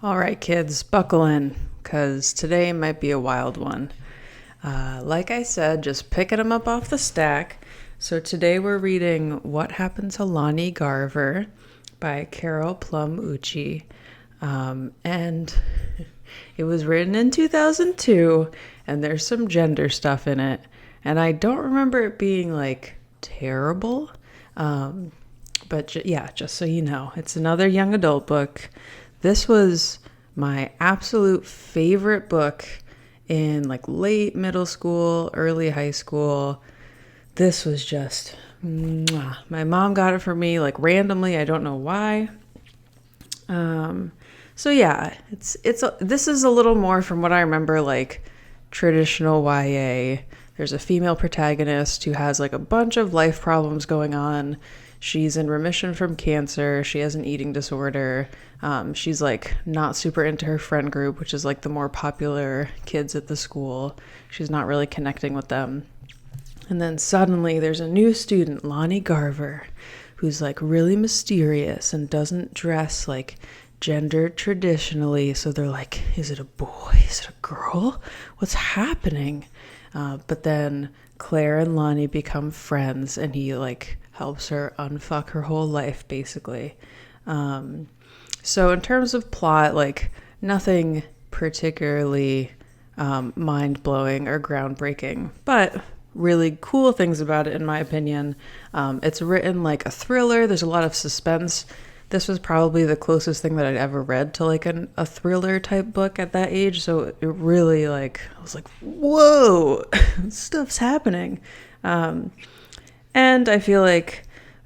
All right, kids, buckle in, because today might be a wild one. Like I said, just picking them up off the stack. So today we're reading What Happened to Lani Garver by plum-ucci. And it was written in 2002, and there's some gender stuff in it. And I don't remember it being, terrible. But yeah, just so you know, it's another young adult book. This was my absolute favorite book in late middle school, early high school. This was just, mwah. My mom got it for me randomly. I don't know why. So yeah, this is a little more from what I remember, traditional YA. There's a female protagonist who has a bunch of life problems going on. She's in remission from cancer. She has an eating disorder. She's not super into her friend group, which is the more popular kids at the school. She's not really connecting with them. And then suddenly there's a new student, Lani Garver, who's really mysterious and doesn't dress gendered traditionally. So they're is it a boy? Is it a girl? What's happening? But then Claire and Lani become friends, and he helps her unfuck her whole life, basically. So in terms of plot, nothing particularly mind-blowing or groundbreaking, but really cool things about it, in my opinion. It's written like a thriller. There's a lot of suspense. This was probably the closest thing that I'd ever read to a thriller type book at that age. So it really I was whoa, stuff's happening. And I feel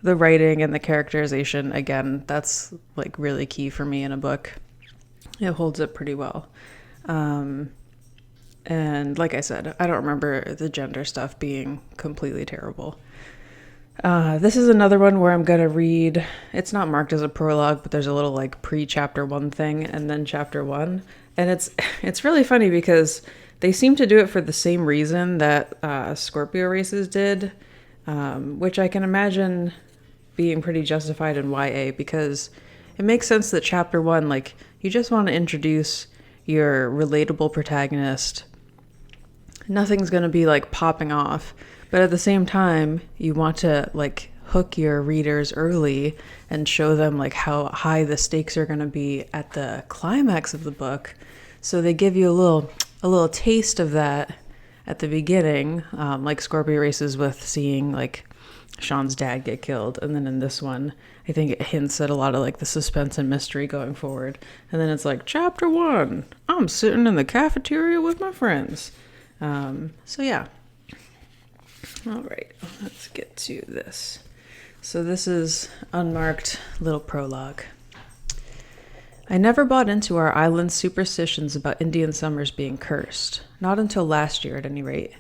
the writing and the characterization, again, that's really key for me in a book. It holds up pretty well. And like I said, I don't remember the gender stuff being completely terrible. This is another one where I'm going to read, it's not marked as a prologue, but there's a little pre-chapter 1 thing and then chapter 1. And it's really funny because they seem to do it for the same reason that Scorpio Races did, which I can imagine being pretty justified in YA, because it makes sense that chapter 1, you just want to introduce your relatable protagonist. Nothing's going to be popping off. But at the same time, you want to hook your readers early and show them how high the stakes are going to be at the climax of the book. So they give you a little taste of that at the beginning, like Scorpio Races with seeing Sean's dad get killed. And then in this one, I think it hints at a lot of the suspense and mystery going forward. And then it's chapter 1, I'm sitting in the cafeteria with my friends. So yeah. All right, let's get to this. So this is unmarked little prologue. I never bought into our island's superstitions about Indian summers being cursed. Not until last year, at any rate.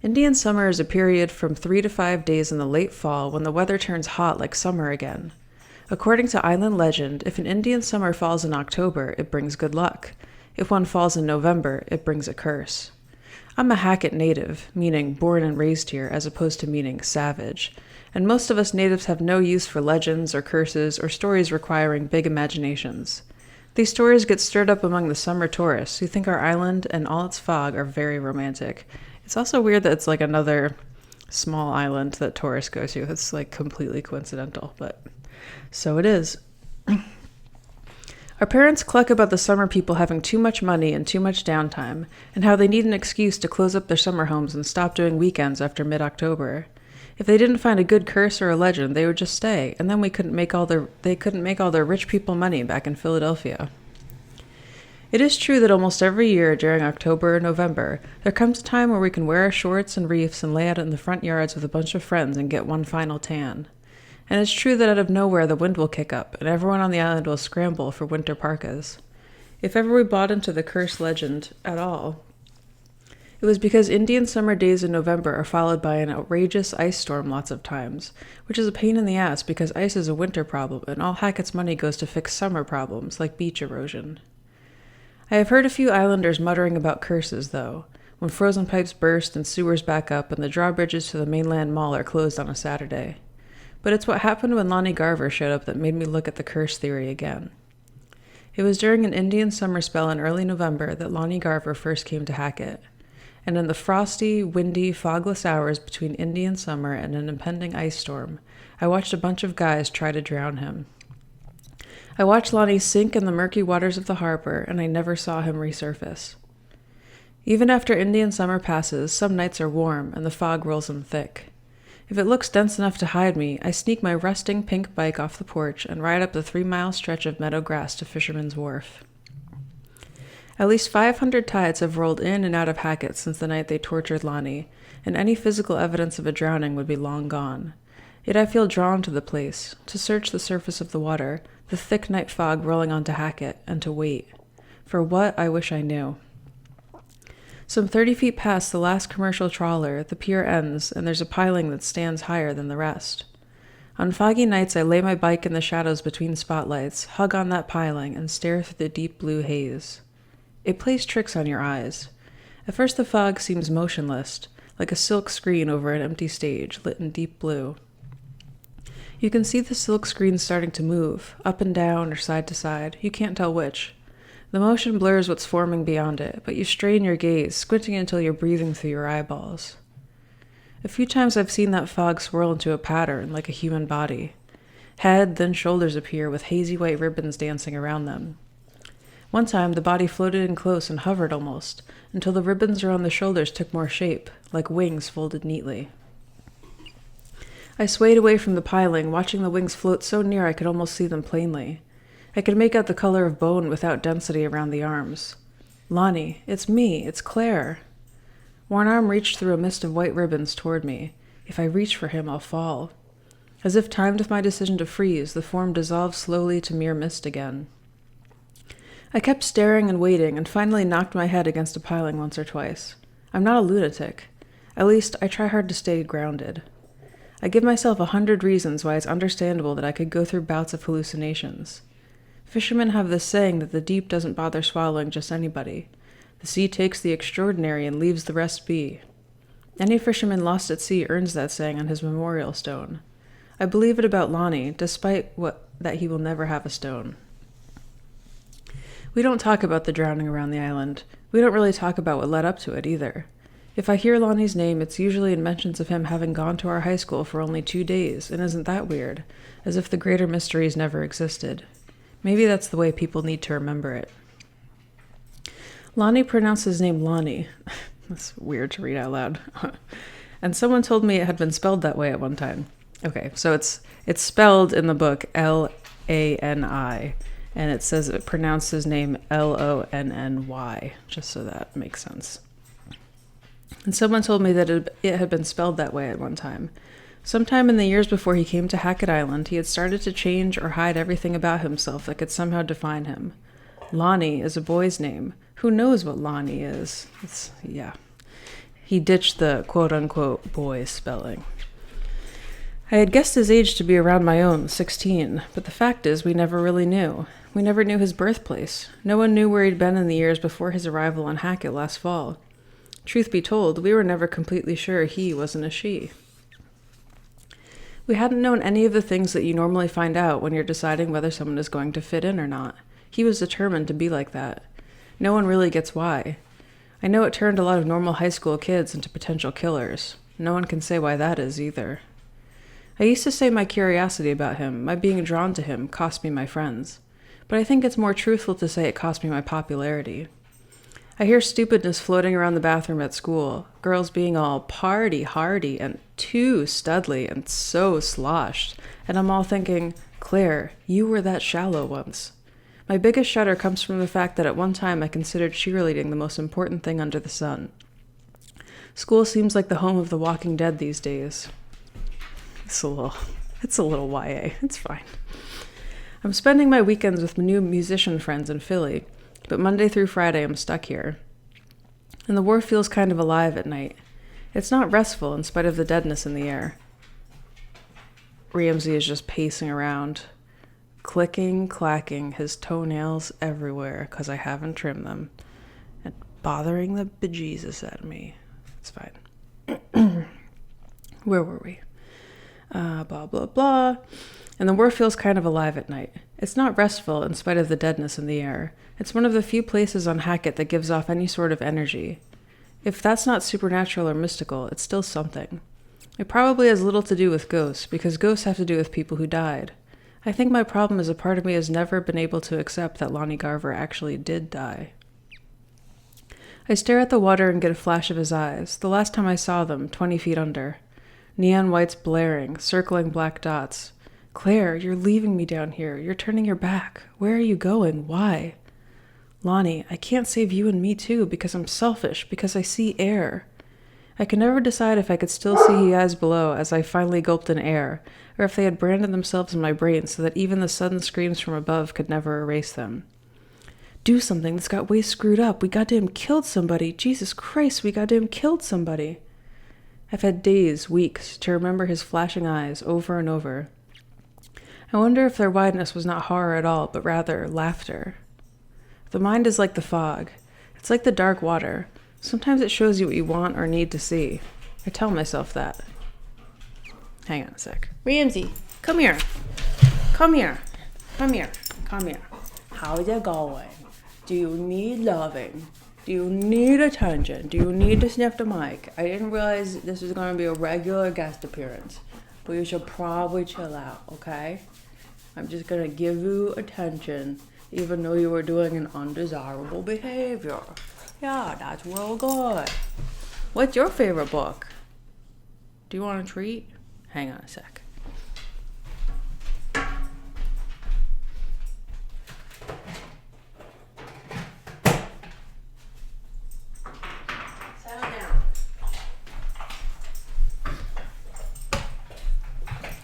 Indian summer is a period from 3 to 5 days in the late fall when the weather turns hot like summer again. According to island legend, if an Indian summer falls in October, it brings good luck. If one falls in November, it brings a curse. I'm a Hackett native, meaning born and raised here, as opposed to meaning savage, and most of us natives have no use for legends or curses or stories requiring big imaginations. These stories get stirred up among the summer tourists who think our island and all its fog are very romantic. It's also weird that it's another small island that tourists go to. It's completely coincidental, but so it is. Our parents cluck about the summer people having too much money and too much downtime, and how they need an excuse to close up their summer homes and stop doing weekends after mid-October. If they didn't find a good curse or a legend, they would just stay, and then they couldn't make all their rich people money back in Philadelphia. It is true that almost every year during October or November, there comes a time where we can wear our shorts and reefs and lay out in the front yards with a bunch of friends and get one final tan. And it's true that out of nowhere the wind will kick up, and everyone on the island will scramble for winter parkas. If ever we bought into the curse legend at all, it was because Indian summer days in November are followed by an outrageous ice storm lots of times, which is a pain in the ass because ice is a winter problem, and all Hackett's money goes to fix summer problems, like beach erosion. I have heard a few islanders muttering about curses, though, when frozen pipes burst and sewers back up and the drawbridges to the mainland mall are closed on a Saturday. But it's what happened when Lani Garver showed up that made me look at the curse theory again. It was during an Indian summer spell in early November that Lani Garver first came to Hackett, and in the frosty, windy, fogless hours between Indian summer and an impending ice storm, I watched a bunch of guys try to drown him. I watched Lani sink in the murky waters of the harbor, and I never saw him resurface. Even after Indian summer passes, some nights are warm, and the fog rolls in thick. If it looks dense enough to hide me, I sneak my rusting pink bike off the porch and ride up the 3-mile stretch of meadow grass to Fisherman's Wharf. At least 500 tides have rolled in and out of Hackett since the night they tortured Lani, and any physical evidence of a drowning would be long gone. Yet I feel drawn to the place, to search the surface of the water, the thick night fog rolling onto Hackett, and to wait. For what, I wish I knew. Some 30 feet past the last commercial trawler, the pier ends, and there's a piling that stands higher than the rest. On foggy nights, I lay my bike in the shadows between spotlights, hug on that piling, and stare through the deep blue haze. It plays tricks on your eyes. At first the fog seems motionless, like a silk screen over an empty stage, lit in deep blue. You can see the silk screen starting to move, up and down or side to side. You can't tell which. The motion blurs what's forming beyond it, but you strain your gaze, squinting until you're breathing through your eyeballs. A few times I've seen that fog swirl into a pattern, like a human body. Head, then shoulders appear with hazy white ribbons dancing around them. One time, the body floated in close and hovered almost, until the ribbons around the shoulders took more shape, like wings folded neatly. I swayed away from the piling, watching the wings float so near I could almost see them plainly. I could make out the color of bone without density around the arms. Lani, it's me, it's Claire. One arm reached through a mist of white ribbons toward me. If I reach for him, I'll fall. As if timed with my decision to freeze, the form dissolved slowly to mere mist again. I kept staring and waiting, and finally knocked my head against a piling once or twice. I'm not a lunatic. At least, I try hard to stay grounded. I give myself 100 reasons why it's understandable that I could go through bouts of hallucinations. Fishermen have this saying that the deep doesn't bother swallowing just anybody. The sea takes the extraordinary and leaves the rest be. Any fisherman lost at sea earns that saying on his memorial stone. I believe it about Lani, despite that he will never have a stone. We don't talk about the drowning around the island. We don't really talk about what led up to it either. If I hear Lani's name, it's usually in mentions of him having gone to our high school for only 2 days, and isn't that weird? As if the greater mysteries never existed. Maybe that's the way people need to remember it. Lani pronounced his name Lani. That's weird to read out loud. And someone told me it had been spelled that way at one time. Okay, so it's spelled in the book Lani, and it says it pronounced his name Lonny, just so that makes sense. And someone told me that it had been spelled that way at one time. Sometime in the years before he came to Hackett Island, he had started to change or hide everything about himself that could somehow define him. Lani is a boy's name. Who knows what Lani is? He ditched the quote-unquote boy spelling. I had guessed his age to be around my own, 16, but the fact is we never really knew. We never knew his birthplace. No one knew where he'd been in the years before his arrival on Hackett last fall. Truth be told, we were never completely sure he wasn't a she. We hadn't known any of the things that you normally find out when you're deciding whether someone is going to fit in or not. He was determined to be like that. No one really gets why. I know it turned a lot of normal high school kids into potential killers. No one can say why that is either. I used to say my curiosity about him, my being drawn to him, cost me my friends. But I think it's more truthful to say it cost me my popularity. I hear stupidness floating around the bathroom at school, girls being all party hardy and too studly and so sloshed, and I'm all thinking, Claire, you were that shallow once. My biggest shudder comes from the fact that at one time I considered cheerleading the most important thing under the sun. School seems like the home of the Walking Dead these days. It's a little YA. It's fine. I'm spending my weekends with new musician friends in Philly, but Monday through Friday I'm stuck here. And the wharf feels kind of alive at night. It's not restful in spite of the deadness in the air. Ramsey is just pacing around, clicking, clacking, his toenails everywhere because I haven't trimmed them, and bothering the bejesus out of me. It's fine. Where were we? Blah, blah, blah. And the wharf feels kind of alive at night. It's not restful in spite of the deadness in the air. It's one of the few places on Hackett that gives off any sort of energy. If that's not supernatural or mystical, it's still something. It probably has little to do with ghosts, because ghosts have to do with people who died. I think my problem is a part of me has never been able to accept that Lani Garver actually did die. I stare at the water and get a flash of his eyes, the last time I saw them, 20 feet under. Neon whites blaring, circling black dots. Claire, you're leaving me down here. You're turning your back. Where are you going? Why? Lani, I can't save you and me too, because I'm selfish, because I see air. I can never decide if I could still see his eyes below as I finally gulped in air, or if they had branded themselves in my brain so that even the sudden screams from above could never erase them. Do something, this got way screwed up. We goddamn killed somebody. Jesus Christ, we goddamn killed somebody. I've had days, weeks, to remember his flashing eyes over and over. I wonder if their wideness was not horror at all, but rather laughter. The mind is like the fog. It's like the dark water. Sometimes it shows you what you want or need to see. I tell myself that. Hang on a sec. Ramsey, come here. Come here. Come here. Come here. How's it going? Do you need loving? Do you need attention? Do you need to sniff the mic? I didn't realize this was going to be a regular guest appearance, but you should probably chill out, okay? I'm just going to give you attention, even though you were doing an undesirable behavior. Yeah, that's real good. What's your favorite book? Do you want a treat? Hang on a sec.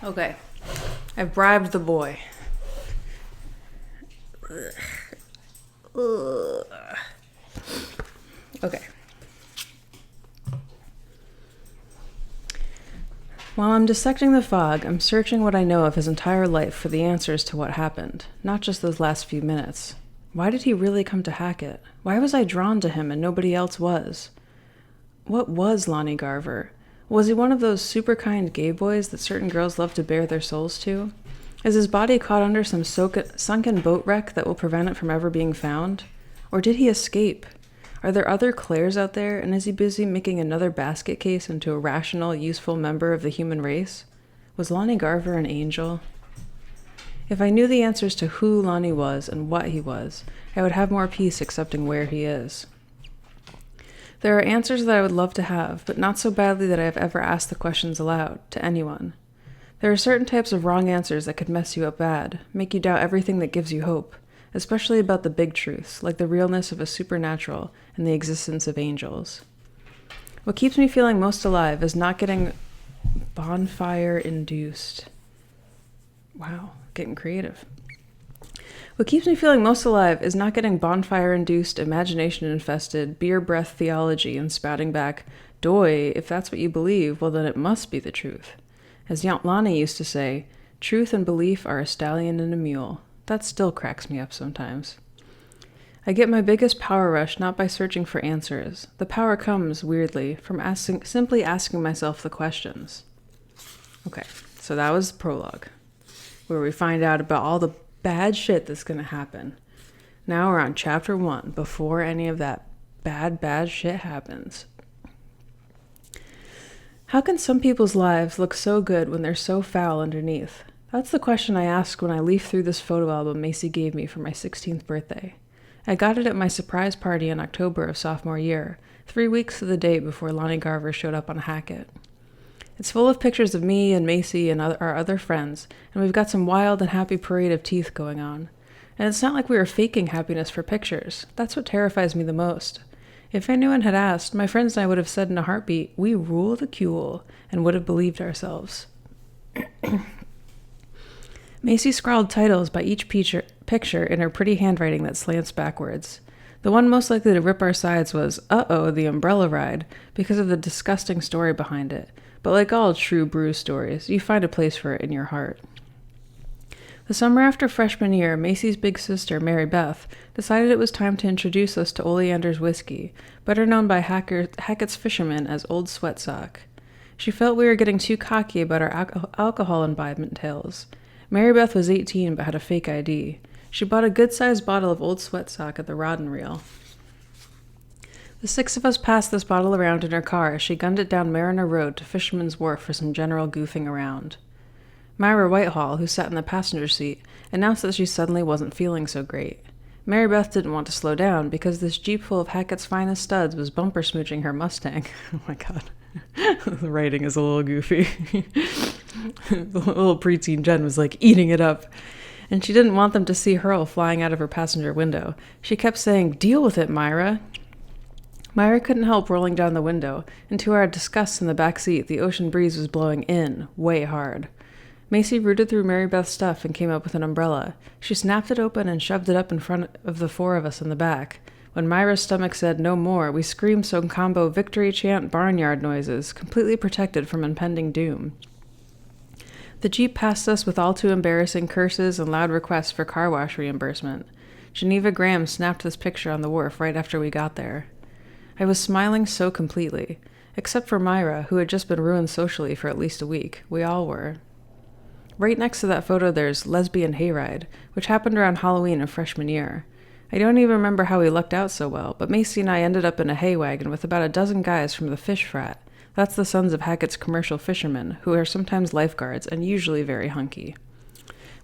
Okay, I've bribed the boy. Okay. While I'm dissecting the fog, I'm searching what I know of his entire life for the answers to what happened, not just those last few minutes. Why did he really come to Hackett? Why was I drawn to him and nobody else was? What was Lani Garver? Was he one of those super kind gay boys that certain girls love to bare their souls to? Is his body caught under some sunken boat wreck that will prevent it from ever being found? Or did he escape? Are there other Claires out there, and is he busy making another basket case into a rational, useful member of the human race? Was Lani Garver an angel? If I knew the answers to who Lani was and what he was, I would have more peace accepting where he is. There are answers that I would love to have, but not so badly that I have ever asked the questions aloud, to anyone. There are certain types of wrong answers that could mess you up bad, make you doubt everything that gives you hope, especially about the big truths, like the realness of a supernatural and the existence of angels. What keeps me feeling most alive is not getting bonfire-induced. Wow, getting creative. What keeps me feeling most alive is not getting bonfire-induced, imagination-infested, beer-breath theology and spouting back, "Doy, if that's what you believe, well then it must be the truth." As Lani used to say, truth and belief are a stallion and a mule. That still cracks me up sometimes. I get my biggest power rush not by searching for answers. The power comes, weirdly, from simply asking myself the questions. Okay, so that was the prologue, where we find out about all the bad shit that's going to happen. Now we're on chapter 1, before any of that bad shit happens. How can some people's lives look so good when they're so foul underneath? That's the question I asked when I leafed through this photo album Macy gave me for my 16th birthday. I got it at my surprise party in October of sophomore year, 3 weeks to the date before Lani Garver showed up on Hackett. It's full of pictures of me and Macy and our other friends, and we've got some wild and happy parade of teeth going on. And it's not like we were faking happiness for pictures. That's what terrifies me the most. If anyone had asked, my friends and I would have said in a heartbeat, "We rule the cool," and would have believed ourselves. Macy scrawled titles by each picture in her pretty handwriting that slants backwards. The one most likely to rip our sides was, "Uh-oh, the umbrella ride," because of the disgusting story behind it. But like all true brew stories, you find a place for it in your heart. The summer after freshman year, Macy's big sister, Mary Beth, decided it was time to introduce us to Oleander's whiskey, better known by Hackett's fishermen as Old Sweat Sock. She felt we were getting too cocky about our alcohol imbibement tales. Mary Beth was 18 but had a fake ID. She bought a good-sized bottle of old sweat sock at the Rod and Reel. The 6 of us passed this bottle around in her car as she gunned it down Mariner Road to Fisherman's Wharf for some general goofing around. Myra Whitehall, who sat in the passenger seat, announced that she suddenly wasn't feeling so great. Mary Beth didn't want to slow down because this Jeep full of Hackett's finest studs was bumper smooching her Mustang. Oh my god. The writing is a little goofy. The little preteen Jen was like eating it up. And she didn't want them to see Hurl flying out of her passenger window. She kept saying, "Deal with it, Myra." Myra couldn't help rolling down the window, and to our disgust in the back seat, the ocean breeze was blowing in, way hard. Macy rooted through Mary Beth's stuff and came up with an umbrella. She snapped it open and shoved it up in front of the 4 of us in the back. When Myra's stomach said no more, we screamed some combo victory chant barnyard noises, completely protected from impending doom. The Jeep passed us with all too embarrassing curses and loud requests for car wash reimbursement. Geneva Graham snapped this picture on the wharf right after we got there. I was smiling so completely. Except for Myra, who had just been ruined socially for at least a week. We all were. Right next to that photo there's Lesbian Hayride, which happened around Halloween of freshman year. I don't even remember how we lucked out so well, but Macy and I ended up in a hay wagon with about a dozen guys from the fish frat. That's the sons of Hackett's commercial fishermen, who are sometimes lifeguards and usually very hunky.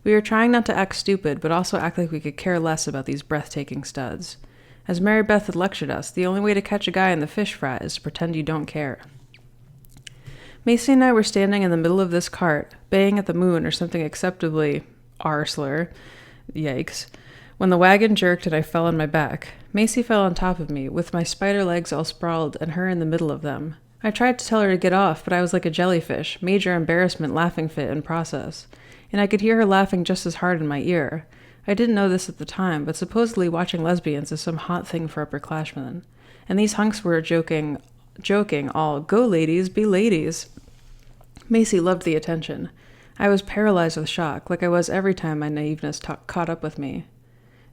We were trying not to act stupid, but also act like we could care less about these breathtaking studs. As Mary Beth had lectured us, the only way to catch a guy in the fish frat is to pretend you don't care. Macy and I were standing in the middle of this cart, baying at the moon or something acceptably arsler, yikes, when the wagon jerked and I fell on my back. Macy fell on top of me, with my spider legs all sprawled and her in the middle of them. I tried to tell her to get off, but I was like a jellyfish, major embarrassment laughing fit in process, and I could hear her laughing just as hard in my ear. I didn't know this at the time, but supposedly watching lesbians is some hot thing for upperclassmen. And these hunks were joking all, "Go ladies, be ladies." Macy loved the attention. I was paralyzed with shock, like I was every time my naiveness caught up with me.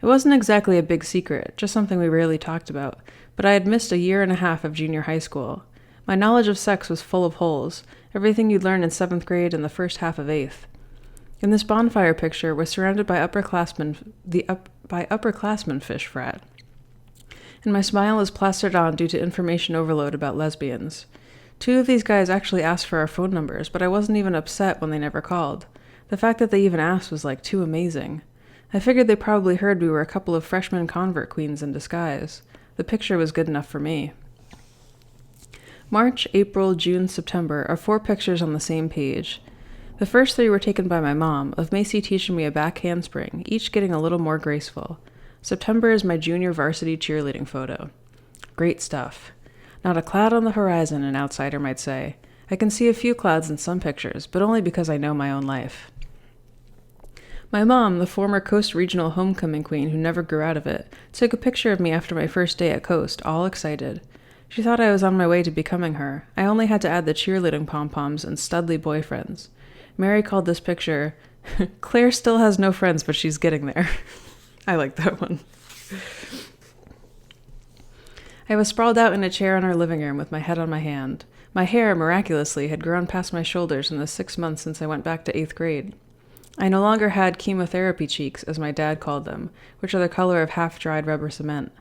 It wasn't exactly a big secret, just something we rarely talked about, but I had missed a year and a half of junior high school. My knowledge of sex was full of holes, everything you'd learn in 7th grade and the first half of 8th. In this bonfire picture, we're surrounded by upperclassmen fish frat. And my smile is plastered on due to information overload about lesbians. 2 of these guys actually asked for our phone numbers, but I wasn't even upset when they never called. The fact that they even asked was like too amazing. I figured they probably heard we were a couple of freshman convert queens in disguise. The picture was good enough for me. March, April, June, September are 4 pictures on the same page. The first 3 were taken by my mom, of Macy teaching me a back handspring, each getting a little more graceful. September is my junior varsity cheerleading photo. Great stuff. Not a cloud on the horizon, an outsider might say. I can see a few clouds in some pictures, but only because I know my own life. My mom, the former Coast Regional homecoming queen who never grew out of it, took a picture of me after my first day at Coast, all excited. She thought I was on my way to becoming her. I only had to add the cheerleading pom-poms and studly boyfriends. Mary called this picture, "Claire still has no friends, but she's getting there." I like that one. I was sprawled out in a chair in our living room with my head on my hand. My hair, miraculously, had grown past my shoulders in the 6 months since I went back to 8th grade. I no longer had chemotherapy cheeks, as my dad called them, which are the color of half-dried rubber cement.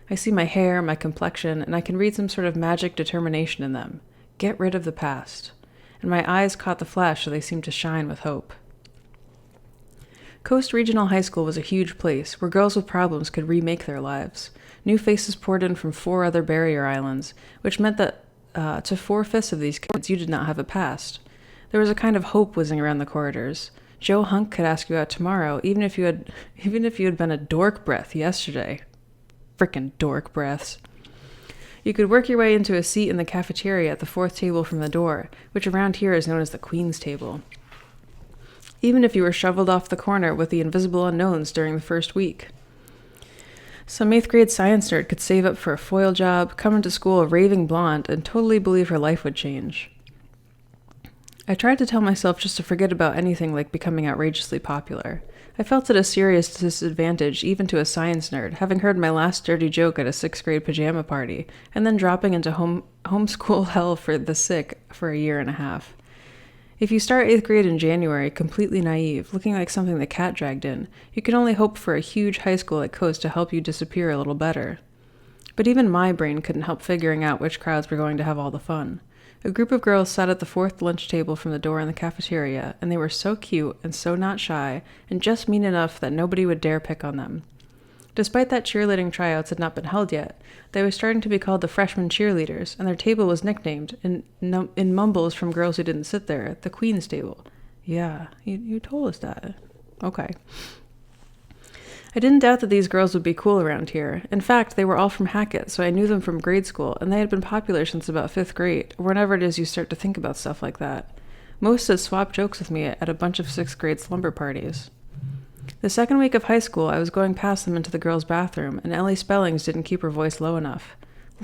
I see my hair, my complexion, and I can read some sort of magic determination in them. Get rid of the past. And my eyes caught the flash, so they seemed to shine with hope. Coast Regional High School was a huge place where girls with problems could remake their lives. New faces poured in from 4 other barrier islands, which meant that to 4/5 of these kids, you did not have a past. There was a kind of hope whizzing around the corridors. Joe Hunk could ask you out tomorrow, even if you had been a dork breath yesterday. Frickin' dork breaths. You could work your way into a seat in the cafeteria at the 4th table from the door, which around here is known as the Queen's Table. Even if you were shoveled off the corner with the invisible unknowns during the first week. Some 8th grade science nerd could save up for a foil job, come into school a raving blonde, and totally believe her life would change. I tried to tell myself just to forget about anything like becoming outrageously popular. I felt at a serious disadvantage even to a science nerd, having heard my last dirty joke at a 6th grade pajama party, and then dropping into homeschool hell for the sick for a year and a half. If you start 8th grade in January, completely naive, looking like something the cat dragged in, you can only hope for a huge high school like Coast to help you disappear a little better. But even my brain couldn't help figuring out which crowds were going to have all the fun. A group of girls sat at the fourth lunch table from the door in the cafeteria, and they were so cute and so not shy, and just mean enough that nobody would dare pick on them. Despite that cheerleading tryouts had not been held yet, they were starting to be called the freshman cheerleaders, and their table was nicknamed, in mumbles from girls who didn't sit there, the Queen's table. Yeah, you told us that. Okay. I didn't doubt that these girls would be cool around here. In fact, they were all from Hackett, so I knew them from grade school, and they had been popular since about 5th grade, or whenever it is you start to think about stuff like that. Most had swapped jokes with me at a bunch of 6th grade slumber parties. The second week of high school, I was going past them into the girls' bathroom, and Ellie Spellings didn't keep her voice low enough.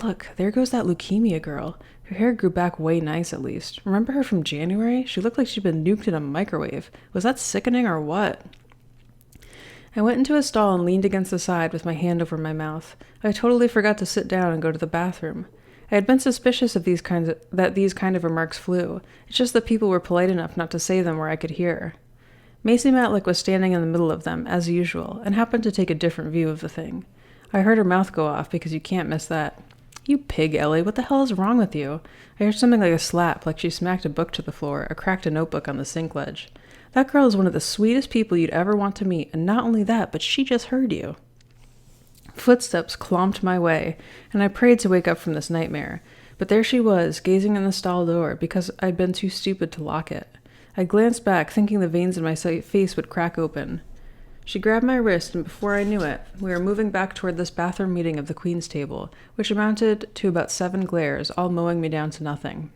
Look, there goes that leukemia girl. Her hair grew back way nice, at least. Remember her from January? She looked like she'd been nuked in a microwave. Was that sickening or what? I went into a stall and leaned against the side with my hand over my mouth. I totally forgot to sit down and go to the bathroom. I had been suspicious of these kind of remarks flew. It's just that people were polite enough not to say them where I could hear. Macy Matlick was standing in the middle of them, as usual, and happened to take a different view of the thing. I heard her mouth go off, because you can't miss that. You pig, Ellie, what the hell is wrong with you? I heard something like a slap, like she smacked a book to the floor, or cracked a notebook on the sink ledge. That girl is one of the sweetest people you'd ever want to meet, and not only that, but she just heard you. Footsteps clomped my way, and I prayed to wake up from this nightmare. But there she was, gazing in the stall door, because I'd been too stupid to lock it. I glanced back, thinking the veins in my face would crack open. She grabbed my wrist, and before I knew it, we were moving back toward this bathroom meeting of the Queen's table, which amounted to about 7 glares, all mowing me down to nothing.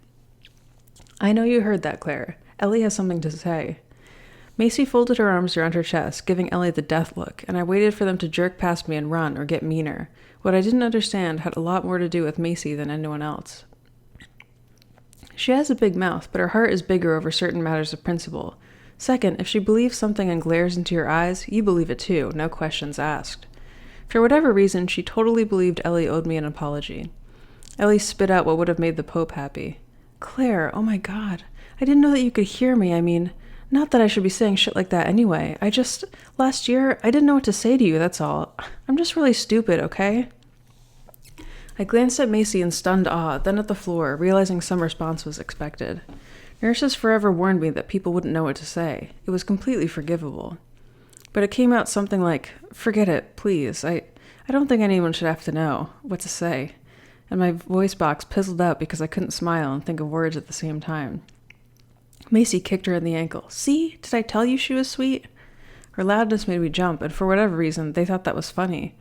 I know you heard that, Claire. Ellie has something to say. Macy folded her arms around her chest, giving Ellie the death look, and I waited for them to jerk past me and run or get meaner. What I didn't understand had a lot more to do with Macy than anyone else. She has a big mouth, but her heart is bigger over certain matters of principle. Second, if she believes something and glares into your eyes, you believe it too, no questions asked. For whatever reason, she totally believed Ellie owed me an apology. Ellie spit out what would have made the Pope happy. Claire, oh my God. I didn't know that you could hear me, not that I should be saying shit like that anyway. Last year, I didn't know what to say to you, that's all. I'm just really stupid, okay? I glanced at Macy in stunned awe, then at the floor, realizing some response was expected. Nurses forever warned me that people wouldn't know what to say. It was completely forgivable. But it came out something like, forget it, please. I don't think anyone should have to know what to say. And my voice box pizzled out because I couldn't smile and think of words at the same time. Macy kicked her in the ankle. See? Did I tell you she was sweet? Her loudness made me jump, and for whatever reason, they thought that was funny.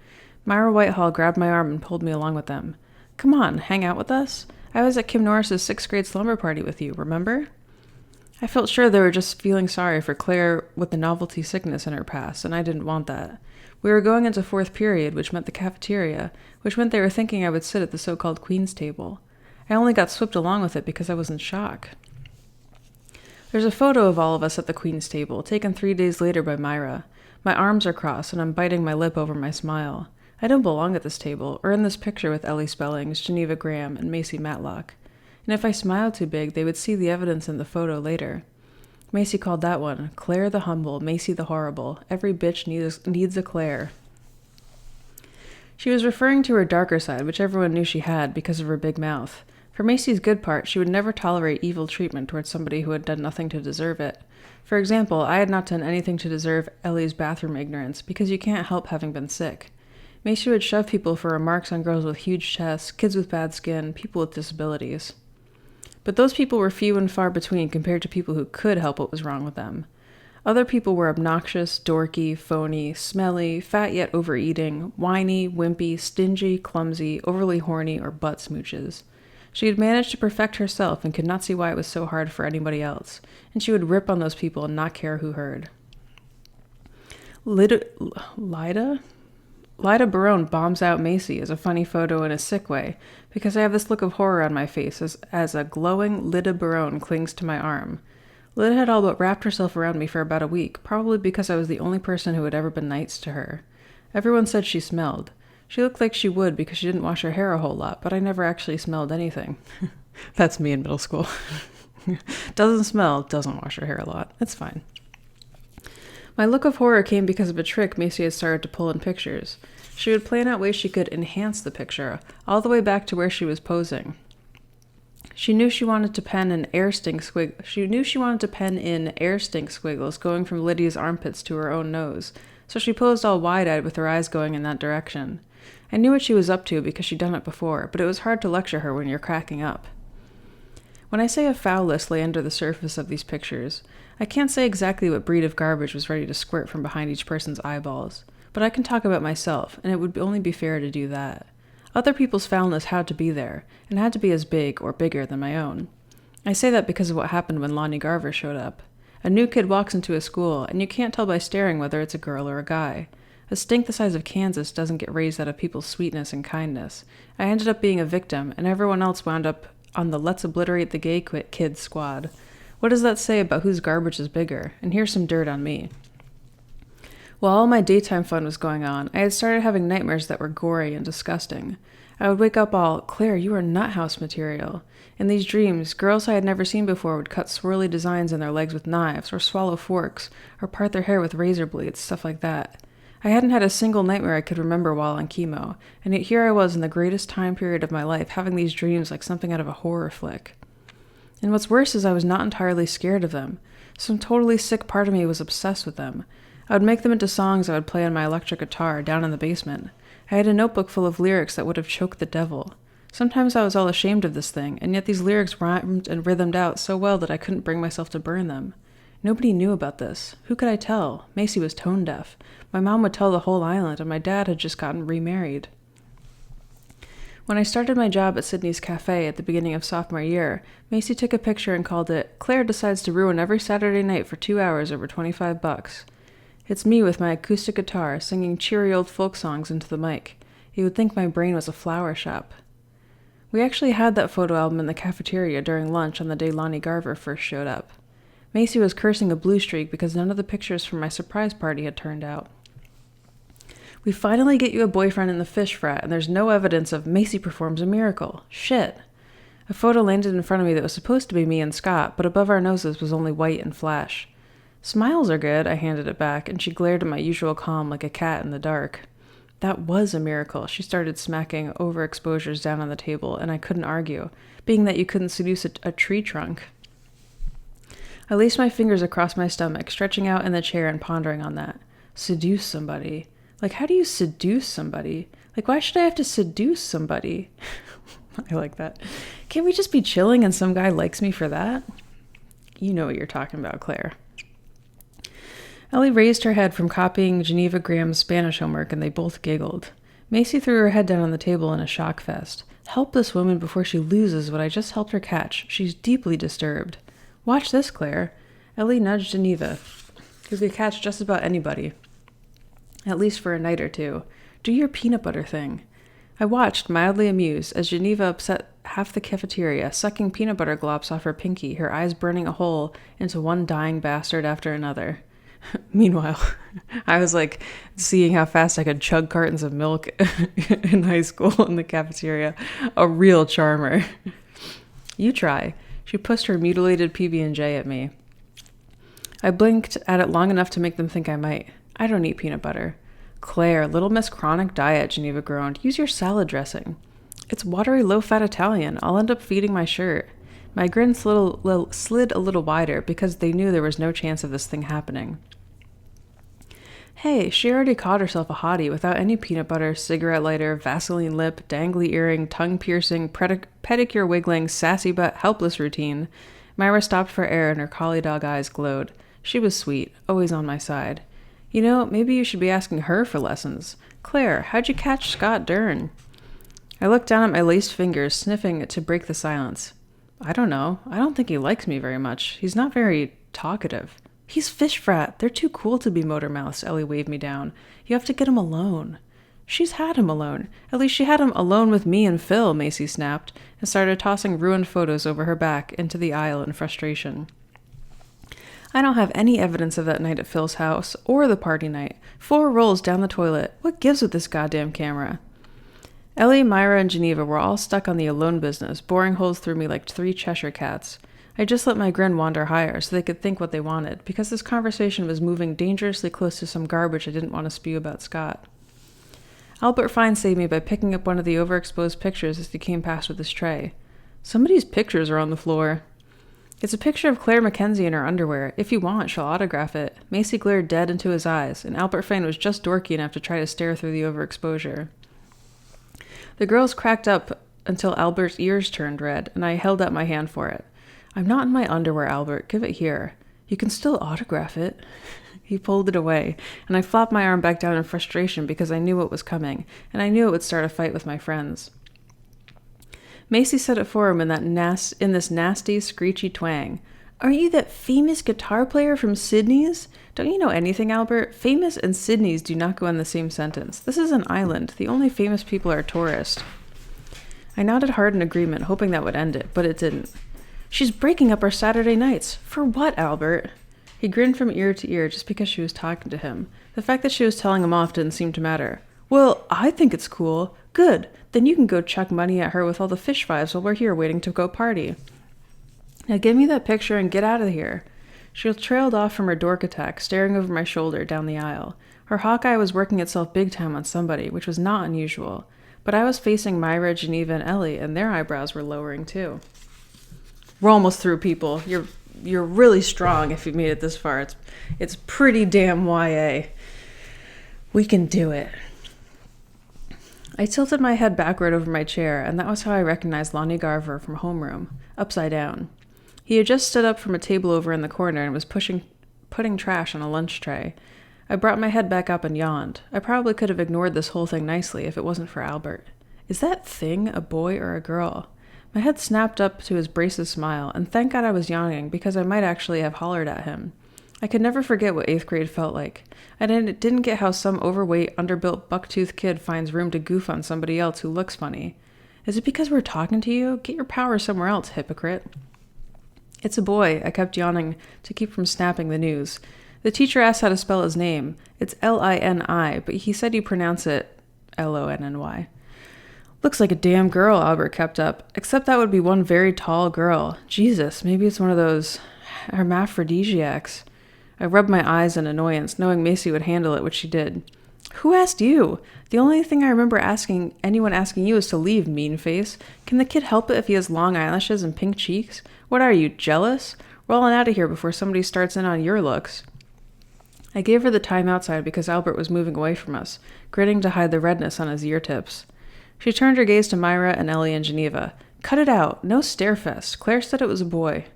Myra Whitehall grabbed my arm and pulled me along with them. Come on, hang out with us? I was at Kim Norris's 6th grade slumber party with you, remember? I felt sure they were just feeling sorry for Claire with the novelty sickness in her past, and I didn't want that. We were going into 4th period, which meant the cafeteria, which meant they were thinking I would sit at the so-called Queen's table. I only got swept along with it because I was in shock. There's a photo of all of us at the Queen's table, taken 3 days later by Myra. My arms are crossed, and I'm biting my lip over my smile. I don't belong at this table, or in this picture with Ellie Spellings, Geneva Graham, and Macy Matlock. And if I smiled too big, they would see the evidence in the photo later. Macy called that one, Claire the Humble, Macy the Horrible. Every bitch needs a Claire. She was referring to her darker side, which everyone knew she had because of her big mouth. For Macy's good part, she would never tolerate evil treatment towards somebody who had done nothing to deserve it. For example, I had not done anything to deserve Ellie's bathroom ignorance, because you can't help having been sick. Macy would shove people for remarks on girls with huge chests, kids with bad skin, people with disabilities. But those people were few and far between compared to people who could help what was wrong with them. Other people were obnoxious, dorky, phony, smelly, fat yet overeating, whiny, wimpy, stingy, clumsy, overly horny, or butt smooches. She had managed to perfect herself and could not see why it was so hard for anybody else, and she would rip on those people and not care who heard. Lida Barone bombs out Macy as a funny photo in a sick way, because I have this look of horror on my face as a glowing Lida Barone clings to my arm. Lida had all but wrapped herself around me for about a week, probably because I was the only person who had ever been nice to her. Everyone said she smelled. She looked like she would because she didn't wash her hair a whole lot, but I never actually smelled anything. That's me in middle school. Doesn't smell, doesn't wash her hair a lot. It's fine. My look of horror came because of a trick Macy had started to pull in pictures. She would plan out ways she could enhance the picture, all the way back to where she was posing. She knew she wanted to pen in air stink squiggles going from Lydia's armpits to her own nose, so she posed all wide-eyed with her eyes going in that direction. I knew what she was up to because she'd done it before, but it was hard to lecture her when you're cracking up. When I say a foul list lay under the surface of these pictures, I can't say exactly what breed of garbage was ready to squirt from behind each person's eyeballs, but I can talk about myself, and it would only be fair to do that. Other people's foulness had to be there, and had to be as big or bigger than my own. I say that because of what happened when Lani Garver showed up. A new kid walks into a school, and you can't tell by staring whether it's a girl or a guy. A stink the size of Kansas doesn't get raised out of people's sweetness and kindness. I ended up being a victim, and everyone else wound up on the let's obliterate the gay kids squad. What does that say about whose garbage is bigger? And here's some dirt on me. While all my daytime fun was going on, I had started having nightmares that were gory and disgusting. I would wake up all, Claire, you are nuthouse material. In these dreams, girls I had never seen before would cut swirly designs in their legs with knives, or swallow forks, or part their hair with razor blades, stuff like that. I hadn't had a single nightmare I could remember while on chemo, and yet here I was in the greatest time period of my life having these dreams like something out of a horror flick. And what's worse is I was not entirely scared of them. Some totally sick part of me was obsessed with them. I would make them into songs I would play on my electric guitar down in the basement. I had a notebook full of lyrics that would have choked the devil. Sometimes I was all ashamed of this thing, and yet these lyrics rhymed and rhythmed out so well that I couldn't bring myself to burn them. Nobody knew about this. Who could I tell? Macy was tone deaf. My mom would tell the whole island, and my dad had just gotten remarried. When I started my job at Sydney's Cafe at the beginning of sophomore year, Macy took a picture and called it, Claire decides to ruin every Saturday night for 2 hours over $25. It's me with my acoustic guitar singing cheery old folk songs into the mic. You would think my brain was a flower shop. We actually had that photo album in the cafeteria during lunch on the day Lani Garver first showed up. Macy was cursing a blue streak because none of the pictures from my surprise party had turned out. We finally get you a boyfriend in the fish frat, and there's no evidence of Macy performs a miracle. Shit. A photo landed in front of me that was supposed to be me and Scott, but above our noses was only white and flash. Smiles are good, I handed it back, and she glared at my usual calm like a cat in the dark. That was a miracle. She started smacking overexposures down on the table, and I couldn't argue, being that you couldn't seduce a tree trunk. I laced my fingers across my stomach, stretching out in the chair and pondering on that. Seduce somebody. Like, how do you seduce somebody? Like, why should I have to seduce somebody? I like that. Can't we just be chilling and some guy likes me for that? You know what you're talking about, Claire. Ellie raised her head from copying Geneva Graham's Spanish homework, and they both giggled. Macy threw her head down on the table in a shock fest. Help this woman before she loses what I just helped her catch. She's deeply disturbed. Watch this, Claire. Ellie nudged Geneva, who could catch just about anybody. At least for a night or two. Do your peanut butter thing. I watched, mildly amused, as Geneva upset half the cafeteria, sucking peanut butter glops off her pinky, her eyes burning a hole into one dying bastard after another. Meanwhile, I was like seeing how fast I could chug cartons of milk in high school in the cafeteria. A real charmer. You try. She pushed her mutilated PB&J at me. I blinked at it long enough to make them think I might. I don't eat peanut butter. Claire, Little Miss Chronic Diet, Geneva groaned. Use your salad dressing. It's watery, low-fat Italian. I'll end up feeding my shirt. My grin slid a little wider because they knew there was no chance of this thing happening. Hey, she already caught herself a hottie without any peanut butter, cigarette lighter, Vaseline lip, dangly earring, tongue-piercing, pedicure-wiggling, sassy but helpless routine. Myra stopped for air and her collie dog eyes glowed. She was sweet, always on my side. You know, maybe you should be asking her for lessons. Claire, how'd you catch Scott Dern? I looked down at my laced fingers, sniffing to break the silence. I don't know. I don't think he likes me very much. He's not very talkative. He's fish frat. They're too cool to be motor mouths, Ellie waved me down. You have to get him alone. She's had him alone. At least she had him alone with me and Phil, Macy snapped, and started tossing ruined photos over her back into the aisle in frustration. I don't have any evidence of that night at Phil's house, or the party night. 4 rolls down the toilet. What gives with this goddamn camera? Ellie, Myra, and Geneva were all stuck on the alone business, boring holes through me like 3 Cheshire cats. I just let my grin wander higher so they could think what they wanted, because this conversation was moving dangerously close to some garbage I didn't want to spew about Scott. Albert Fine saved me by picking up one of the overexposed pictures as he came past with his tray. Somebody's pictures are on the floor. It's a picture of Claire Mackenzie in her underwear. If you want, she'll autograph it. Macy glared dead into his eyes, and Albert Fine was just dorky enough to try to stare through the overexposure. The girls cracked up until Albert's ears turned red, and I held out my hand for it. I'm not in my underwear, Albert. Give it here. You can still autograph it. He pulled it away, and I flopped my arm back down in frustration because I knew what was coming, and I knew it would start a fight with my friends. Macy said it for him in this nasty, screechy twang. Aren't you that famous guitar player from Sydney's? Don't you know anything, Albert? Famous and Sydney's do not go in the same sentence. This is an island. The only famous people are tourists. I nodded hard in agreement, hoping that would end it, but it didn't. She's breaking up our Saturday nights. For what, Albert? He grinned from ear to ear just because she was talking to him. The fact that she was telling him off didn't seem to matter. Well, I think it's cool. Good. Then you can go chuck money at her with all the fish fives while we're here waiting to go party. Now give me that picture and get out of here. She trailed off from her dork attack, staring over my shoulder down the aisle. Her hawk eye was working itself big time on somebody, which was not unusual. But I was facing Myra, Geneva, and Ellie, and their eyebrows were lowering too. We're almost through, people. You're really strong if you've made it this far. It's pretty damn YA. We can do it. I tilted my head backward over my chair, and that was how I recognized Lani Garver from homeroom, upside down. He had just stood up from a table over in the corner and was putting trash on a lunch tray. I brought my head back up and yawned. I probably could have ignored this whole thing nicely if it wasn't for Albert. Is that thing a boy or a girl? My head snapped up to his braces smile, and thank God I was yawning, because I might actually have hollered at him. I could never forget what 8th grade felt like. I didn't get how some overweight, underbuilt, buck-toothed kid finds room to goof on somebody else who looks funny. Is it because we're talking to you? Get your power somewhere else, hypocrite. It's a boy, I kept yawning to keep from snapping the news. The teacher asked how to spell his name. It's Lini, but he said you pronounce it Lonny. Looks like a damn girl, Albert kept up. Except that would be one very tall girl. Jesus, maybe it's one of those hermaphrodisiacs. I rubbed my eyes in annoyance, knowing Macy would handle it, which she did. Who asked you? The only thing I remember anyone asking you is to leave, mean face. Can the kid help it if he has long eyelashes and pink cheeks? What are you, jealous? Roll on out of here before somebody starts in on your looks. I gave her the time outside because Albert was moving away from us, grinning to hide the redness on his ear tips. She turned her gaze to Myra and Ellie and Geneva. Cut it out. No stare-fest. Claire said it was a boy.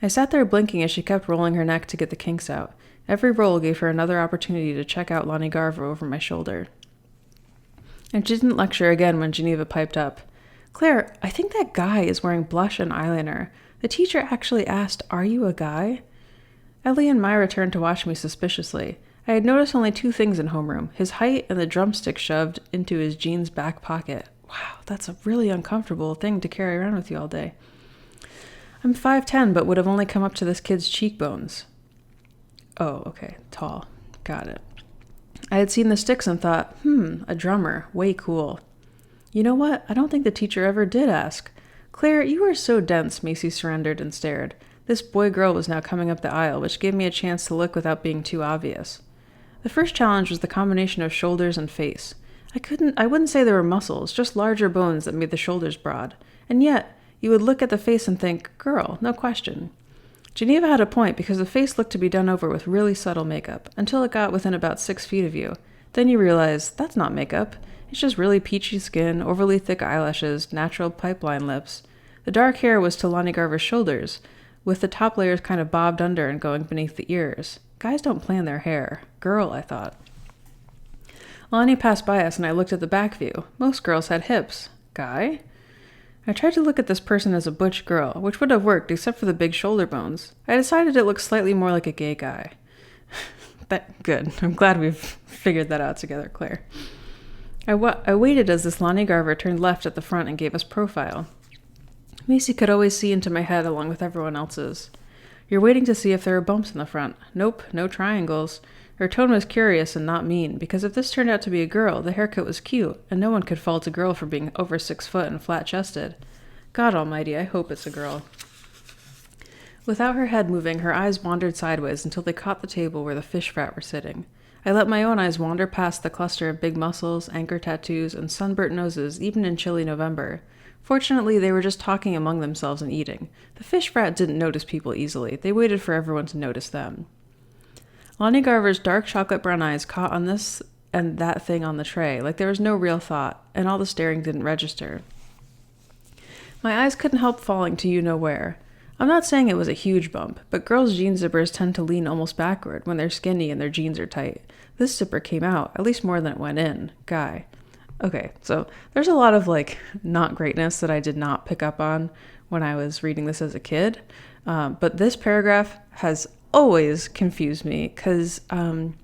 I sat there blinking as she kept rolling her neck to get the kinks out. Every roll gave her another opportunity to check out Lani Garver over my shoulder. And she didn't lecture again when Geneva piped up. Claire, I think that guy is wearing blush and eyeliner. The teacher actually asked, are you a guy? Ellie and Myra turned to watch me suspiciously. I had noticed only 2 things in homeroom, his height and the drumstick shoved into his jeans back pocket. Wow, that's a really uncomfortable thing to carry around with you all day. I'm 5'10", but would have only come up to this kid's cheekbones. Oh, okay, tall. Got it. I had seen the sticks and thought, a drummer, way cool. You know what? I don't think the teacher ever did ask. Claire, you are so dense, Macy surrendered and stared. This boy-girl was now coming up the aisle, which gave me a chance to look without being too obvious. The first challenge was the combination of shoulders and face. I wouldn't say they were muscles, just larger bones that made the shoulders broad. And yet, you would look at the face and think, girl, no question. Geneva had a point because the face looked to be done over with really subtle makeup, until it got within about 6 feet of you. Then you realize, that's not makeup. It's just really peachy skin, overly thick eyelashes, natural pipeline lips. The dark hair was to Lani Garver's shoulders, with the top layers kind of bobbed under and going beneath the ears. Guys don't plan their hair. Girl, I thought. Lani passed by us and I looked at the back view. Most girls had hips. Guy? I tried to look at this person as a butch girl, which would have worked except for the big shoulder bones. I decided it looked slightly more like a gay guy. Good. I'm glad we've figured that out together, Claire. I waited as this Lani Garver turned left at the front and gave us profile. Macy could always see into my head along with everyone else's. You're waiting to see if there are bumps in the front. Nope, no triangles. Her tone was curious and not mean, because if this turned out to be a girl, the haircut was cute, and no one could fault a girl for being over 6 foot and flat-chested. God almighty, I hope it's a girl. Without her head moving, her eyes wandered sideways until they caught the table where the fish frat were sitting. I let my own eyes wander past the cluster of big muscles, anchor tattoos, and sunburnt noses, even in chilly November. Fortunately, they were just talking among themselves and eating. The fish frat didn't notice people easily. They waited for everyone to notice them. Lani Garver's dark chocolate brown eyes caught on this and that thing on the tray, like there was no real thought, and all the staring didn't register. My eyes couldn't help falling to you-know-where. I'm not saying it was a huge bump, but girls' jean zippers tend to lean almost backward when they're skinny and their jeans are tight. This zipper came out, at least more than it went in. Guy. Okay, so there's a lot of, not greatness that I did not pick up on when I was reading this as a kid. But this paragraph has always confused me because I'm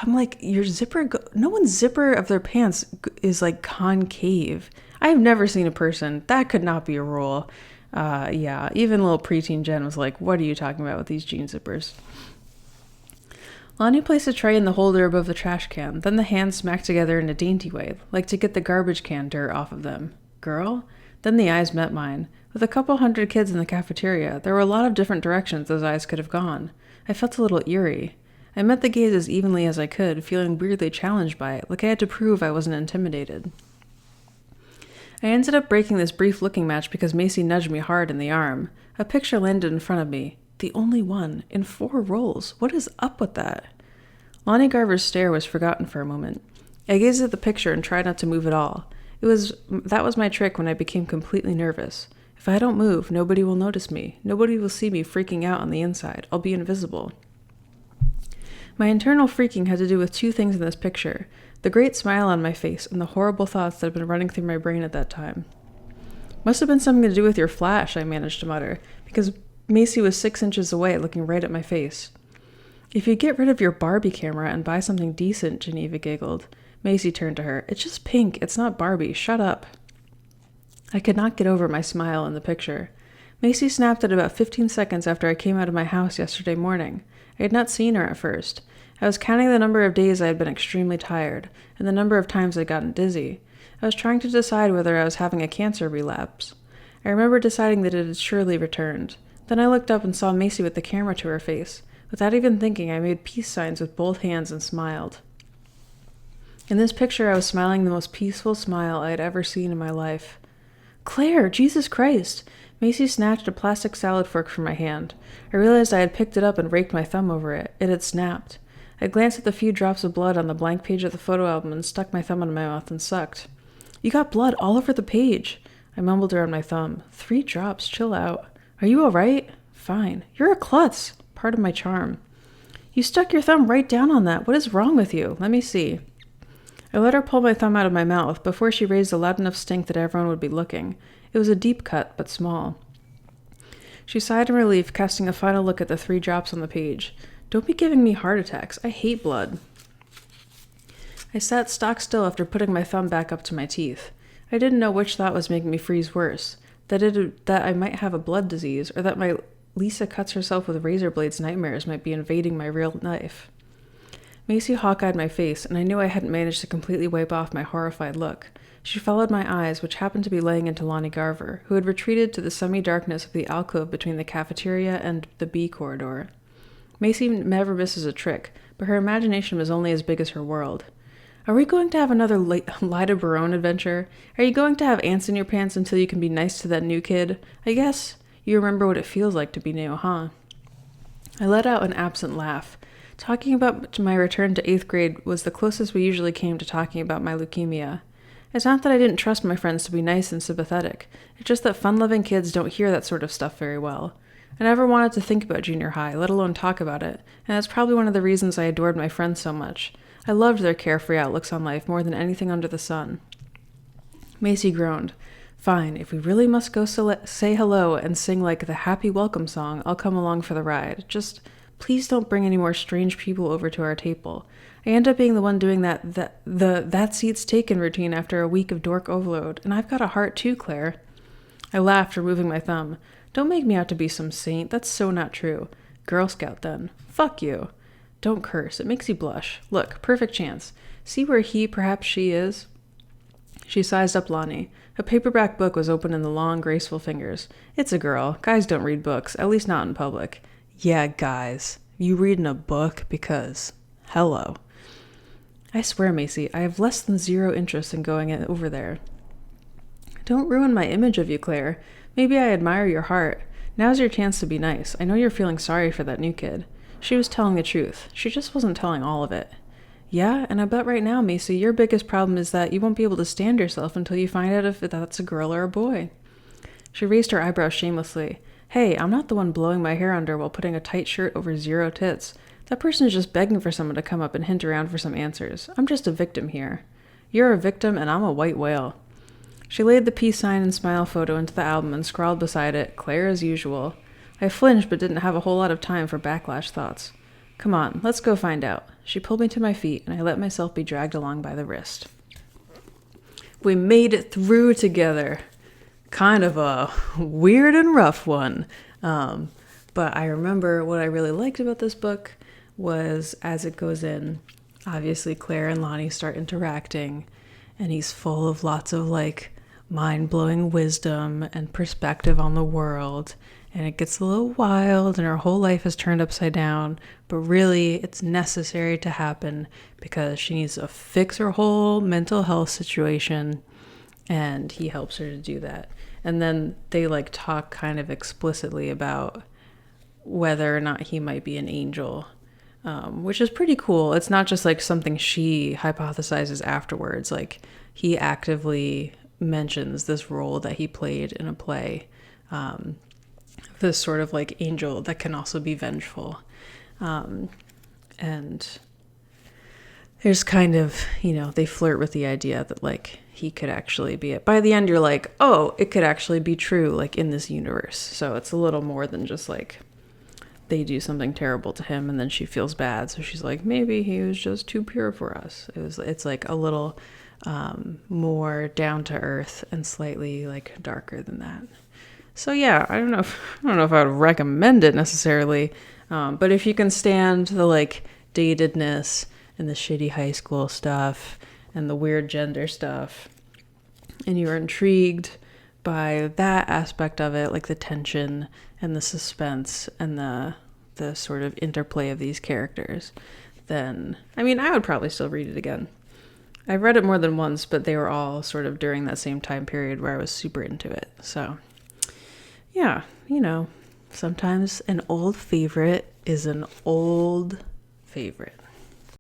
like, your zipper, no one's zipper of their pants is concave. I have never seen a person, that could not be a rule. Yeah, even little preteen Jen was like, what are you talking about with these jean zippers? Lani placed a tray in the holder above the trash can, then the hands smacked together in a dainty way, like to get the garbage can dirt off of them. Girl? Then the eyes met mine. With a couple hundred kids in the cafeteria, there were a lot of different directions those eyes could have gone. I felt a little eerie. I met the gaze as evenly as I could, feeling weirdly challenged by it, like I had to prove I wasn't intimidated. I ended up breaking this brief looking match because Macy nudged me hard in the arm. A picture landed in front of me. The only one. In 4 rolls. What is up with that? Lani Garver's stare was forgotten for a moment. I gazed at the picture and tried not to move at all. That was my trick when I became completely nervous. If I don't move, nobody will notice me. Nobody will see me freaking out on the inside. I'll be invisible. My internal freaking had to do with 2 things in this picture. The great smile on my face and the horrible thoughts that had been running through my brain at that time. Must have been something to do with your flash, I managed to mutter, because Macy was 6 inches away, looking right at my face. If you get rid of your Barbie camera and buy something decent, Geneva giggled. Macy turned to her. It's just pink. It's not Barbie. Shut up. I could not get over my smile in the picture. Macy snapped at about 15 seconds after I came out of my house yesterday morning. I had not seen her at first. I was counting the number of days I had been extremely tired, and the number of times I'd gotten dizzy. I was trying to decide whether I was having a cancer relapse. I remember deciding that it had surely returned. Then I looked up and saw Macy with the camera to her face. Without even thinking, I made peace signs with both hands and smiled. In this picture, I was smiling the most peaceful smile I had ever seen in my life. Claire, Jesus Christ! Macy snatched a plastic salad fork from my hand. I realized I had picked it up and raked my thumb over it. It had snapped. I glanced at the few drops of blood on the blank page of the photo album and stuck my thumb in my mouth and sucked. You got blood all over the page. I mumbled around my thumb. 3 drops, chill out. Are you all right? Fine. You're a klutz. Part of my charm. You stuck your thumb right down on that. What is wrong with you? Let me see. I let her pull my thumb out of my mouth before she raised a loud enough stink that everyone would be looking. It was a deep cut, but small. She sighed in relief, casting a final look at the 3 drops on the page. Don't be giving me heart attacks. I hate blood. I sat stock still after putting my thumb back up to my teeth. I didn't know which thought was making me freeze worse. That I might have a blood disease, or that my Lisa cuts herself with razor blades nightmares might be invading my real life. Macy hawk-eyed my face, and I knew I hadn't managed to completely wipe off my horrified look. She followed my eyes, which happened to be laying into Lani Garver, who had retreated to the semi-darkness of the alcove between the cafeteria and the B corridor. Macy never misses a trick, but her imagination was only as big as her world. Are we going to have another Lida Barone adventure? Are you going to have ants in your pants until you can be nice to that new kid? I guess you remember what it feels like to be new, huh? I let out an absent laugh. Talking about my return to 8th grade was the closest we usually came to talking about my leukemia. It's not that I didn't trust my friends to be nice and sympathetic. It's just that fun-loving kids don't hear that sort of stuff very well. I never wanted to think about junior high, let alone talk about it, and that's probably one of the reasons I adored my friends so much. I loved their carefree outlooks on life more than anything under the sun. Macy groaned. Fine, if we really must go say hello and sing the happy welcome song, I'll come along for the ride. Just please don't bring any more strange people over to our table. I end up being the one doing that seat's taken routine after a week of dork overload, and I've got a heart too, Claire. I laughed, removing my thumb. Don't make me out to be some saint. That's so not true. Girl Scout, then. Fuck you. Don't curse. It makes you blush. Look, perfect chance. See where he, perhaps she is? She sized up Lani. A paperback book was open in the long, graceful fingers. It's a girl. Guys don't read books, at least not in public. Yeah, guys. You reading a book? Because, hello. I swear, Macy, I have less than zero interest in going over there. Don't ruin my image of you, Claire. Maybe I admire your heart. Now's your chance to be nice. I know you're feeling sorry for that new kid. She was telling the truth. She just wasn't telling all of it. Yeah, and I bet right now, Macy, your biggest problem is that you won't be able to stand yourself until you find out if that's a girl or a boy. She raised her eyebrows shamelessly. Hey, I'm not the one blowing my hair under while putting a tight shirt over 0 tits. That person is just begging for someone to come up and hint around for some answers. I'm just a victim here. You're a victim and I'm a white whale. She laid the peace sign and smile photo into the album and scrawled beside it, Claire as usual. I flinched but didn't have a whole lot of time for backlash thoughts. Come on, let's go find out. She pulled me to my feet, and I let myself be dragged along by the wrist. We made it through together. Kind of a weird and rough one. But I remember what I really liked about this book was as it goes in, obviously Claire and Lani start interacting, and he's full of lots of mind-blowing wisdom and perspective on the world. And it gets a little wild and her whole life is turned upside down, but really it's necessary to happen because she needs to fix her whole mental health situation, and he helps her to do that. And then they talk kind of explicitly about whether or not he might be an angel, which is pretty cool. It's not just something she hypothesizes afterwards. He actively mentions this role that he played in a play, this sort of angel that can also be vengeful. And there's kind of, they flirt with the idea that he could actually be it. By the end, you're like, oh, it could actually be true, in this universe. So it's a little more than just they do something terrible to him and then she feels bad. So she's like, maybe he was just too pure for us. It's a little more down to earth and slightly darker than that. So yeah, I don't know if I would recommend it necessarily, but if you can stand the datedness and the shitty high school stuff and the weird gender stuff, and you're intrigued by that aspect of it, the tension and the suspense and the sort of interplay of these characters, then I would probably still read it again. I've read it more than once, but they were all sort of during that same time period where I was super into it. So yeah, sometimes an old favorite is an old favorite.